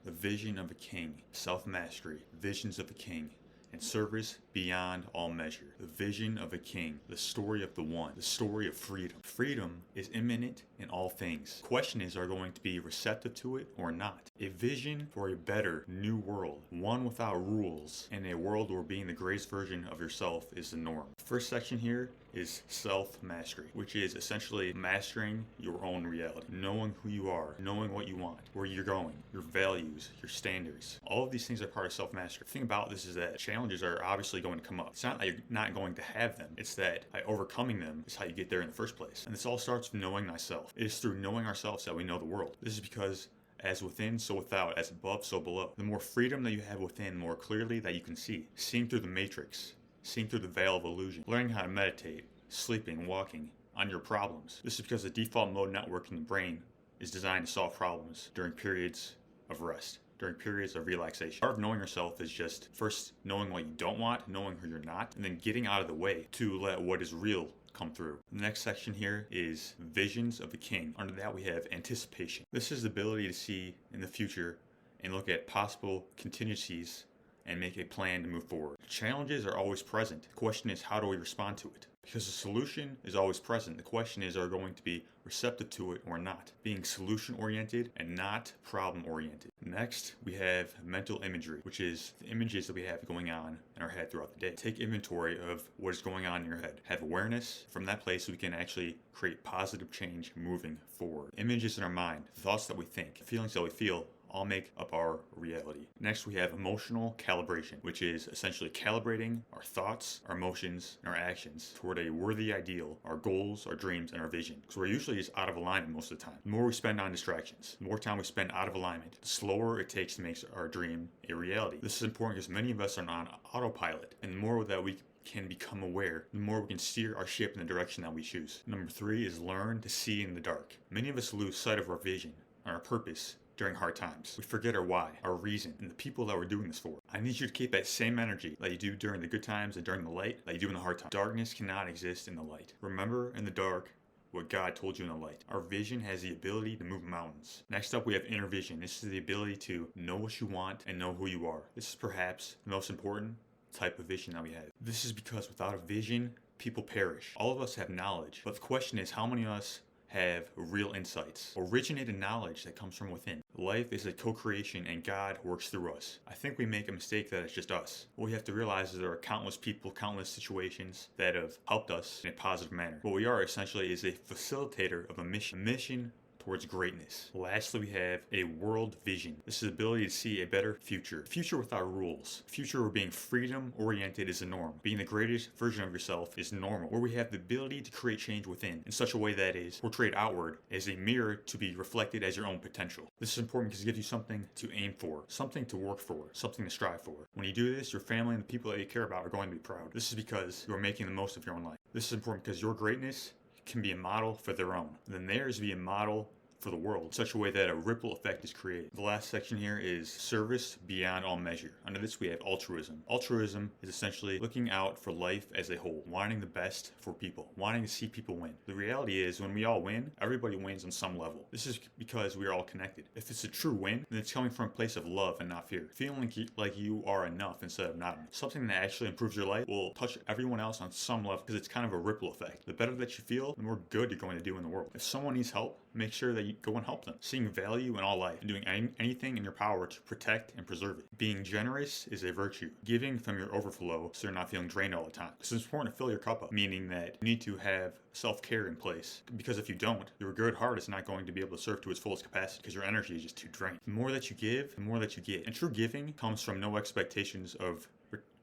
The vision of a king, self-mastery, visions of a king, and service beyond all measure. The vision of a king, the story of the one, the story of freedom. Freedom is imminent in all things. Question is, are going to be receptive to it or not? A vision for a better new world, one without rules, and a world where being the greatest version of yourself is the norm. First section here is self-mastery, which is essentially mastering your own reality, knowing who you are, knowing what you want, where you're going, your values, your standards. All of these things are part of self-mastery. The thing about this is that challenges are obviously going to come up. It's not that you're not going to have them. It's that by overcoming them is how you get there in the first place. And this all starts with knowing thyself. It is through knowing ourselves that we know the world. This is because as within, so without, as above, so below. The more freedom that you have within, the more clearly that you can see. Seeing through the matrix, seeing through the veil of illusion, learning how to meditate, sleeping, walking on your problems. This is because the default mode network in the brain is designed to solve problems during periods of rest, during periods of relaxation. Part of knowing yourself is just first knowing what you don't want, knowing who you're not, and then getting out of the way to let what is real come through. The next section here is visions of the king. Under that we have anticipation. This is the ability to see in the future and look at possible contingencies and make a plan to move forward. Challenges are always present. The question is, how do we respond to it? Because the solution is always present. The question is, are we going to be receptive to it or not? Being solution oriented and not problem oriented. Next, we have mental imagery, which is the images that we have going on in our head throughout the day. Take inventory of what is going on in your head. Have awareness. From that place, we can actually create positive change moving forward. Images in our mind, the thoughts that we think, the feelings that we feel, all make up our reality. Next, we have emotional calibration, which is essentially calibrating our thoughts, our emotions, and our actions toward a worthy ideal, our goals, our dreams, and our vision. Because we're usually just out of alignment most of the time. The more we spend on distractions, the more time we spend out of alignment, the slower it takes to make our dream a reality. This is important because many of us are on autopilot, and the more that we can become aware, the more we can steer our ship in the direction that we choose. Number 3 is learn to see in the dark. Many of us lose sight of our vision, our purpose, during hard times. We forget our why, our reason, and the people that we're doing this for. I need you to keep that same energy that you do during the good times and during the light that you do in the hard times. Darkness cannot exist in the light. Remember in the dark what God told you in the light. Our vision has the ability to move mountains. Next up, we have inner vision. This is the ability to know what you want and know who you are. This is perhaps the most important type of vision that we have. This is because without a vision, people perish. All of us have knowledge, but the question is, how many of us have real insights, originated knowledge that comes from within? Life is a co-creation and God works through us. I think we make a mistake that it's just us. What we have to realize is there are countless people, countless situations that have helped us in a positive manner. What we are essentially is a facilitator of a mission towards greatness. Lastly, we have a world vision. This is the ability to see a better future. Future without rules. Future where being freedom oriented is the norm. Being the greatest version of yourself is normal. Where we have the ability to create change within in such a way that is portrayed outward as a mirror to be reflected as your own potential. This is important because it gives you something to aim for, something to work for, something to strive for. When you do this, your family and the people that you care about are going to be proud. This is because you are making the most of your own life. This is important because your greatness can be a model for their own. And then theirs be a model for the world in such a way that a ripple effect is created. The last section here is service beyond all measure. Under this we have altruism. Altruism is essentially looking out for life as a whole, wanting the best for people, wanting to see people win. The reality is when we all win, everybody wins on some level. This is because we are all connected. If it's a true win, then it's coming from a place of love and not fear. Feeling like you are enough instead of not enough. Something that actually improves your life will touch everyone else on some level because it's kind of a ripple effect. The better that you feel, the more good you're going to do in the world. If someone needs help, make sure that you go and help them. Seeing value in all life and doing anything in your power to protect and preserve it. Being generous is a virtue. Giving from your overflow so you're not feeling drained all the time. So it's important to fill your cup up, meaning that you need to have self-care in place. Because if you don't, your good heart is not going to be able to serve to its fullest capacity because your energy is just too drained. The more that you give, the more that you get. And true giving comes from no expectations of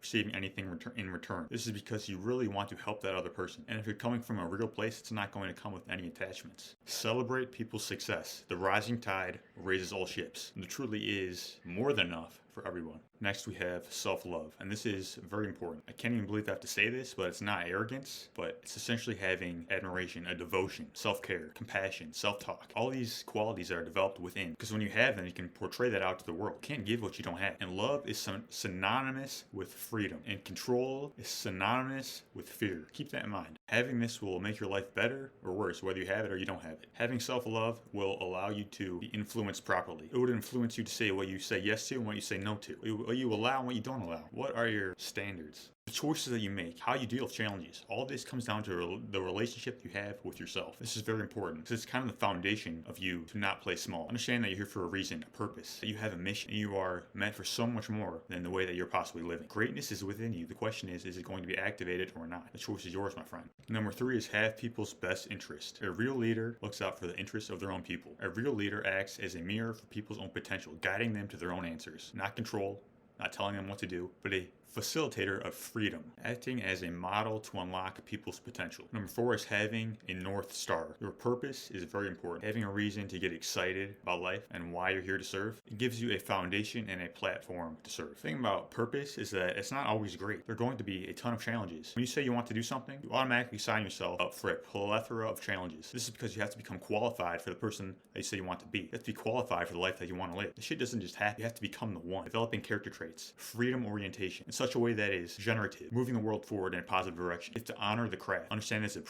receiving anything in return. This is because you really want to help that other person. And if you're coming from a real place, it's not going to come with any attachments. Celebrate people's success. The rising tide raises all ships. And there truly is more than enough for everyone. Next, we have self-love, and this is very important. I can't even believe I have to say this, but it's not arrogance, but it's essentially having admiration, a devotion, self-care, compassion, self-talk. All these qualities are developed within, because when you have them, you can portray that out to the world. You can't give what you don't have. And love is synonymous with freedom, and control is synonymous with fear. Keep that in mind. Having this will make your life better or worse, whether you have it or you don't have it. Having self-love will allow you to be influenced influenced properly. It would influence you to say what you say yes to and what you say no to. What you allow and what you don't allow. What are your standards? The choices that you make, how you deal with challenges, all this comes down to the relationship you have with yourself. This is very important because it's kind of the foundation of you to not play small. Understand that you're here for a reason, a purpose, that you have a mission, and you are meant for so much more than the way that you're possibly living. Greatness is within you. The question is it going to be activated or not? The choice is yours, my friend. Number 3 is have people's best interest. A real leader looks out for the interests of their own people. A real leader acts as a mirror for people's own potential, guiding them to their own answers. Not control, not telling them what to do, but a facilitator of freedom, acting as a model to unlock people's potential. Number 4 is having a North Star. Your purpose is very important. Having a reason to get excited about life and why you're here to serve. It gives you a foundation and a platform to serve. The thing about purpose is that it's not always great. There are going to be a ton of challenges. When you say you want to do something, you automatically sign yourself up for a plethora of challenges. This is because you have to become qualified for the person that you say you want to be. You have to be qualified for the life that you want to live. This shit doesn't just happen. You have to become the one. Developing character traits, freedom orientation, in such a way that is generative, moving the world forward in a positive direction. You have to honor the craft. Understand it's a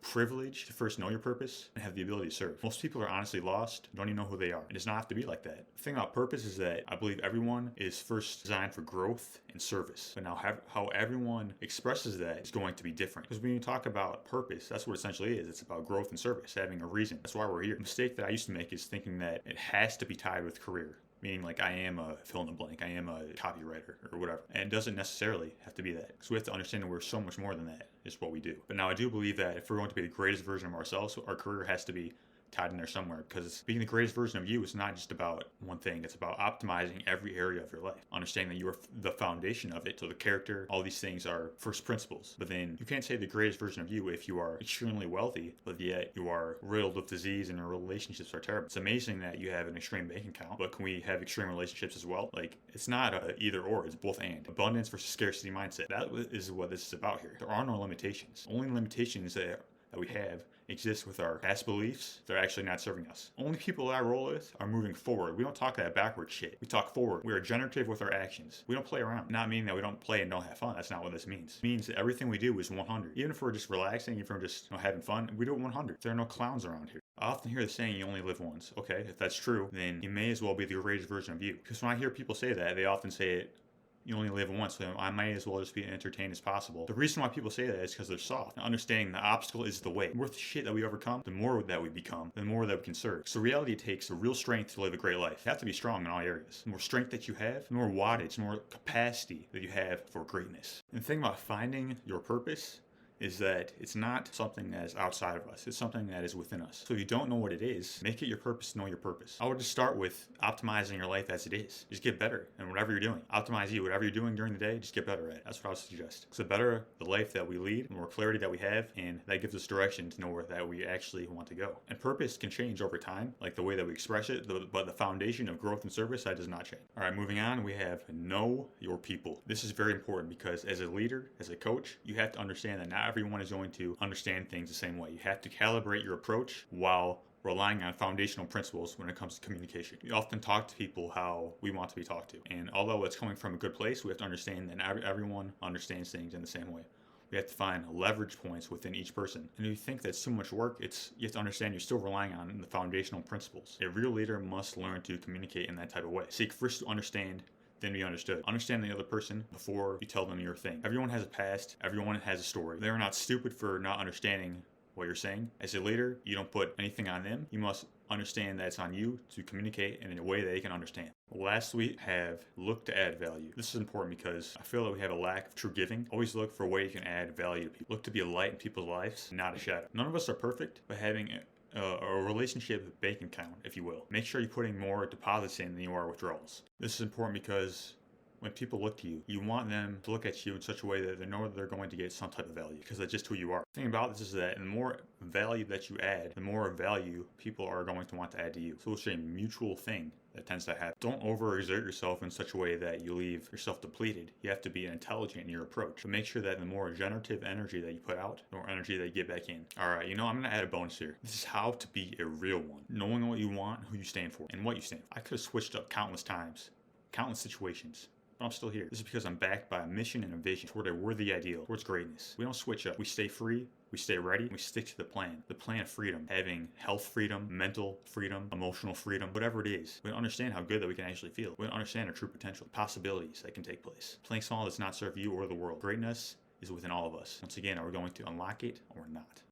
privilege to first know your purpose and have the ability to serve. Most people are honestly lost, don't even know who they are. It does not have to be like that. The thing about purpose is that I believe everyone is first designed for growth and service. But now how everyone expresses that is going to be different. Because when you talk about purpose, that's what it essentially is. It's about growth and service, having a reason. That's why we're here. The mistake that I used to make is thinking that it has to be tied with career. Meaning like I am a fill in the blank, I am a copywriter or whatever. And it doesn't necessarily have to be that. Because we have to understand that we're so much more than that is what we do. But now I do believe that if we're going to be the greatest version of ourselves, our career has to be tied in there somewhere, because being the greatest version of you is not just about one thing. It's about optimizing every area of your life, understanding that you are the foundation of it. So the character, all these things are first principles. But then you can't say the greatest version of you if you are extremely wealthy, but yet you are riddled with disease and your relationships are terrible. It's amazing that you have an extreme bank account, but can we have extreme relationships as well? Like, it's not a either or, it's both and. Abundance versus scarcity mindset. That is what this is about here. There are no limitations. Only limitations that we have exist with our past beliefs. They're actually not serving us. Only people that I roll with are moving forward. We don't talk that backward shit. We talk forward. We are generative with our actions. We don't play around. Not meaning that we don't play and don't have fun. That's not what this means. It means that everything we do is 100. Even if we're just relaxing, even if we're just having fun, we do it 100. There are no clowns around here. I often hear the saying, you only live once. Okay, if that's true, then you may as well be the greatest version of you. Because when I hear people say that, they often say it, you only live once, so I might as well just be entertained as possible. The reason why people say that is because they're soft. Now, understanding the obstacle is the way. The more shit that we overcome, the more that we become, the more that we can serve. So reality takes a real strength to live a great life. You have to be strong in all areas. The more strength that you have, the more wattage, the more capacity that you have for greatness. And the thing about finding your purpose is that it's not something that is outside of us. It's something that is within us. So if you don't know what it is, make it your purpose to know your purpose. I would just start with optimizing your life as it is. Just get better in whatever you're doing. Optimize you. Whatever you're doing during the day, just get better at it. That's what I would suggest. Because the better the life that we lead, the more clarity that we have, and that gives us direction to know where that we actually want to go. And purpose can change over time, like the way that we express it, but the foundation of growth and service, that does not change. All right, moving on, we have know your people. This is very important because as a leader, as a coach, you have to understand that not everyone is going to understand things the same way. You have to calibrate your approach while relying on foundational principles when it comes to communication. We often talk to people how we want to be talked to. And although it's coming from a good place, we have to understand that everyone understands things in the same way. We have to find leverage points within each person. And if you think that's too much work, you have to understand you're still relying on the foundational principles. A real leader must learn to communicate in that type of way. Seek first to understand, then be understood. Understand the other person before you tell them your thing. Everyone has a past. Everyone has a story. They're not stupid for not understanding what you're saying. As a leader, you don't put anything on them. You must understand that it's on you to communicate in a way that they can understand. Last, we have look to add value. This is important because I feel that we have a lack of true giving. Always look for a way you can add value to people. Look to be a light in people's lives, not a shadow. None of us are perfect, but having a relationship bank account, if you will. Make sure you're putting more deposits in than you are withdrawals. This is important because when people look to you, you want them to look at you in such a way that they know that they're going to get some type of value because that's just who you are. The thing about this is that the more value that you add, the more value people are going to want to add to you. So it's a mutual thing that tends to happen. Don't overexert yourself in such a way that you leave yourself depleted. You have to be intelligent in your approach. But make sure that the more generative energy that you put out, the more energy that you get back in. All right, I'm going to add a bonus here. This is how to be a real one. Knowing what you want, who you stand for, and what you stand for. I could have switched up countless times, countless situations. but I'm still here. This is because I'm backed by a mission and a vision toward a worthy ideal, towards greatness. We don't switch up. We stay free. We stay ready. We stick to the plan of freedom, having health freedom, mental freedom, emotional freedom, whatever it is. We don't understand how good that we can actually feel. We don't understand our true potential, possibilities that can take place. Playing small does not serve you or the world. Greatness is within all of us. Once again, are we going to unlock it or not?